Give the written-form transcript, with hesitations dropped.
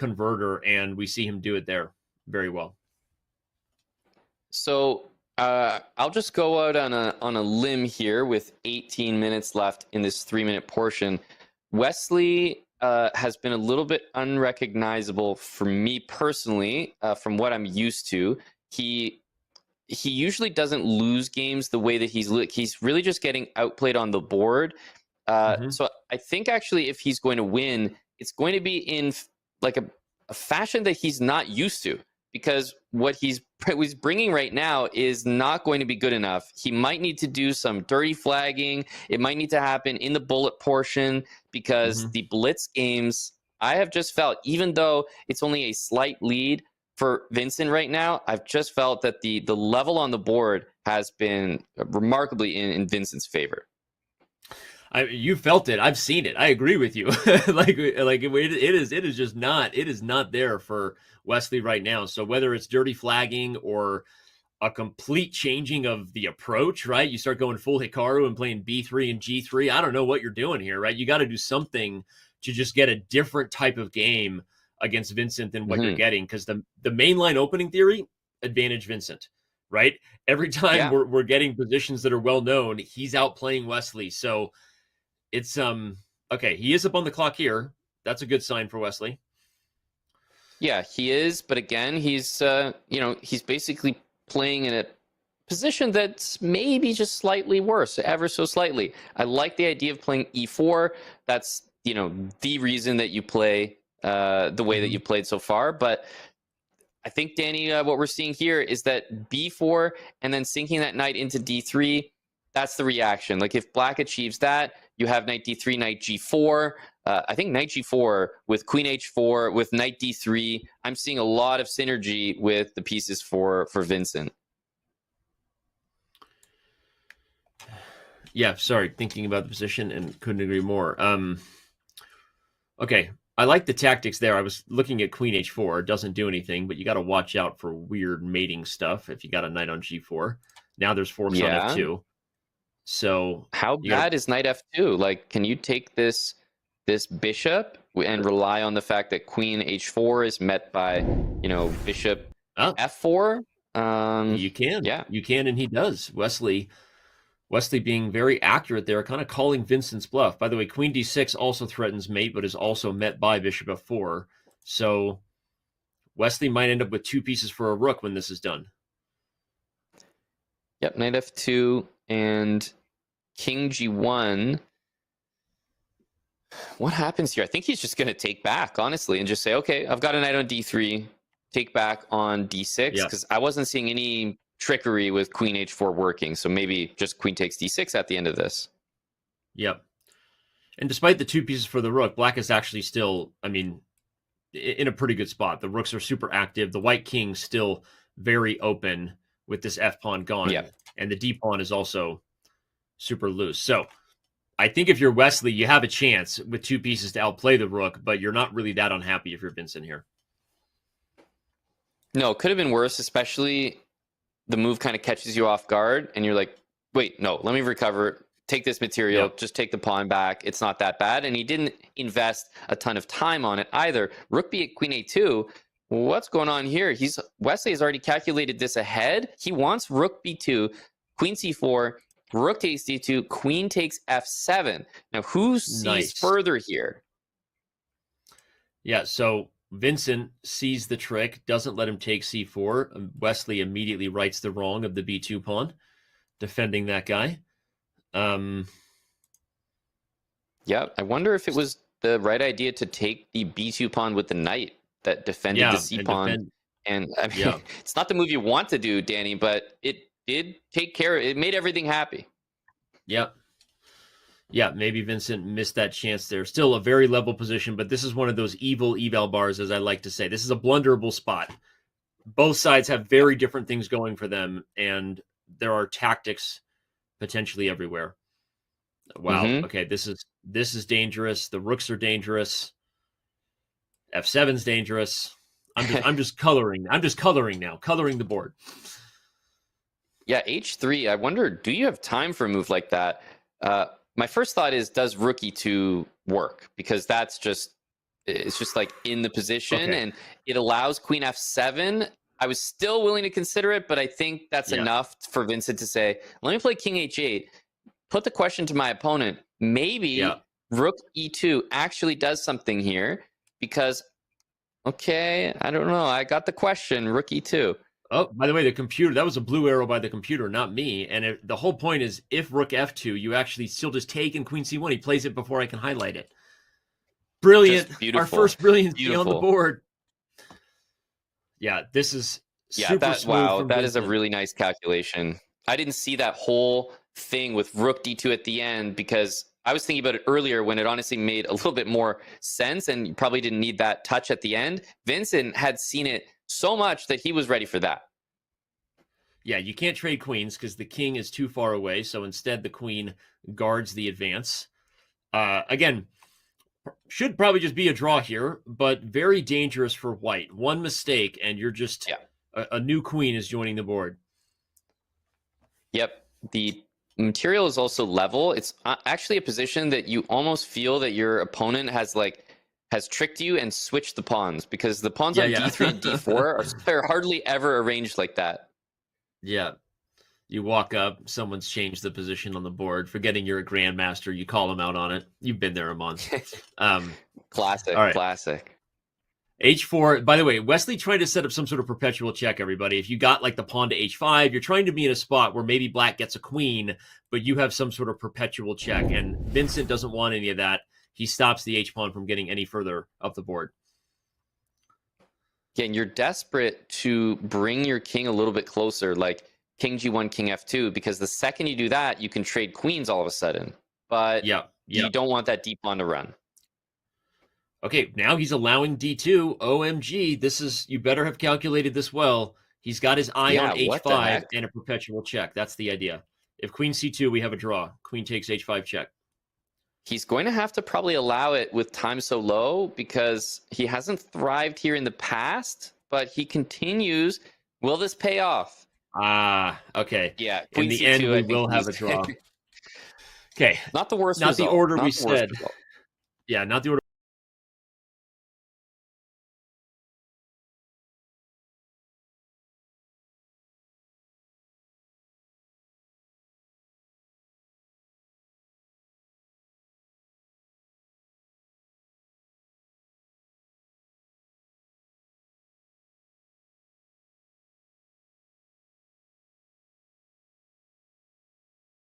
converter, and we see him do it there very well. So I'll just go out on a limb here with 18 minutes left in this 3-minute portion. Wesley has been a little bit unrecognizable for me personally from what I'm used to. He usually doesn't lose games the way that he's really just getting outplayed on the board. So I think actually if he's going to win, it's going to be in like a fashion that he's not used to, because what he's bringing right now is not going to be good enough. He might need to do some dirty flagging. It might need to happen in the bullet portion, because the blitz games, I have just felt, even though it's only a slight lead for Vincent right now, I've just felt that the level on the board has been remarkably in Vincent's favor. You felt it. I've seen it. I agree with you. It is not there for Wesley right now. So whether it's dirty flagging or a complete changing of the approach, right? You start going full Hikaru and playing B3 and G3. I don't know what you're doing here, right? You got to do something to just get a different type of game against Vincent than what you're getting, because the mainline opening theory, advantage Vincent, right? Every time we're getting positions that are well known, he's outplaying Wesley. So it's okay, he is up on the clock here. That's a good sign for Wesley. Yeah, he is, but again, he's he's basically playing in a position that's maybe just slightly worse, ever so slightly. I like the idea of playing E4. That's, the reason that you play the way that you played so far. But I think, Danny, what we're seeing here is that B4 and then sinking that knight into D3, that's the reaction. Like if Black achieves that, you have knight D3, knight G4. I think knight G4 with queen H4, with knight D3. I'm seeing a lot of synergy with the pieces for Vincent. Yeah, sorry, thinking about the position and couldn't agree more. Okay, I like the tactics there. I was looking at queen H4. It doesn't do anything, but you got to watch out for weird mating stuff if you got a knight on G4. Now there's forks on F2. So how bad is knight F2? Like, can you take this bishop and rely on the fact that queen H4 is met by, bishop F4? You can. Yeah. You can, and he does. Wesley being very accurate there, kind of calling Vincent's bluff. By the way, queen D6 also threatens mate, but is also met by bishop F4. So Wesley might end up with 2 pieces for a rook when this is done. Yep, knight F2 and king G1. What happens here? I think he's just going to take back, honestly, and just say, okay, I've got a knight on D3, take back on D6, because I wasn't seeing any trickery with queen H4 working, so maybe just queen takes D6 at the end of this. Yep. And despite the 2 pieces for the rook, Black is actually still, in a pretty good spot. The rooks are super active. The white king's still very open with this F-pawn gone. Yeah. And the D-pawn is also super loose. So I think if you're Wesley, you have a chance with 2 pieces to outplay the rook, but you're not really that unhappy if you're Vincent here. No, it could have been worse, especially the move kind of catches you off guard, and you're like, wait, no, let me recover, take this material, just take the pawn back. It's not that bad. And he didn't invest a ton of time on it either. Rook b8, queen a2. What's going on here? Wesley has already calculated this ahead. He wants rook b2, queen c4, rook takes d2, queen takes f7. Now, who sees further here? Yeah, so Vincent sees the trick, doesn't let him take c4. Wesley immediately rights the wrong of the b2 pawn, defending that guy. Yeah, I wonder if it was the right idea to take the b2 pawn with the knight that defended the c pawn. And I mean, it's not the move you want to do, Danny, but it did take care of it. It made everything happy. Yep. Yeah, maybe Vincent missed that chance there. Still a very level position, but this is one of those evil eval bars, as I like to say. This is a blunderable spot. Both sides have very different things going for them, and there are tactics potentially everywhere. Wow. Okay, this is dangerous. The rooks are dangerous. F7's dangerous. I'm just coloring. I'm just coloring now. Coloring the board. Yeah, H3. I wonder, do you have time for a move like that? My first thought is, does rook e2 work? Because that's just it's just like in the position, Okay. and it allows queen f7. I was still willing to consider it, but I think that's Yeah. enough for Vincent to say, let me play king h8, put the question to my opponent. Yeah. Maybe rook e2 actually does something here, because, okay, I don't know. I got the question, rook e2. Oh, by the way, the computer, that was a blue arrow by the computer, not me. And the whole point is if rook f2, you actually still just take and queen c1. He plays it before I can highlight it. Brilliant. Just Our beautiful. first brilliancy on the Beautiful. board. Yeah, this is Yeah, super smooth from that is a Vincent. really nice calculation. I didn't see that whole thing with rook d2 at the end, because I was thinking about it earlier when it honestly made a little bit more sense, and you probably didn't need that touch at the end. Vincent had seen it so much that he was ready for that. Yeah, you can't trade queens because the king is too far away. So instead, the queen guards the advance. Again, should probably just be a draw here, but very dangerous for white. One mistake, and you're just a new queen is joining the board. Yep. The material is also level. It's actually a position that you almost feel that your opponent has tricked you and switched the pawns, because the pawns on d3 and d4 are hardly ever arranged like that. Yeah. You walk up, someone's changed the position on the board, forgetting you're a grandmaster. You call them out on it. You've been there a month. Classic, all right. classic. H4. By the way, Wesley trying to set up some sort of perpetual check, everybody. If you got like the pawn to H5, you're trying to be in a spot where maybe black gets a queen, but you have some sort of perpetual check. And Vincent doesn't want any of that. He stops the H pawn from getting any further up the board. Again, you're desperate to bring your king a little bit closer, like king g1, king f2, because the second you do that, you can trade queens all of a sudden. But you don't want that d pawn to run. Okay, now he's allowing d2. OMG, this is, you better have calculated this well. He's got his eye on h5 and a perpetual check. That's the idea. If queen c2, we have a draw. Queen takes h5 check. He's going to have to probably allow it with time so low, because he hasn't thrived here in the past, but he continues. Will this pay off? Okay. Yeah, in the end, we will have a draw. Okay. Not the worst Not result. the order Not we the worst said. result. Yeah, not the order.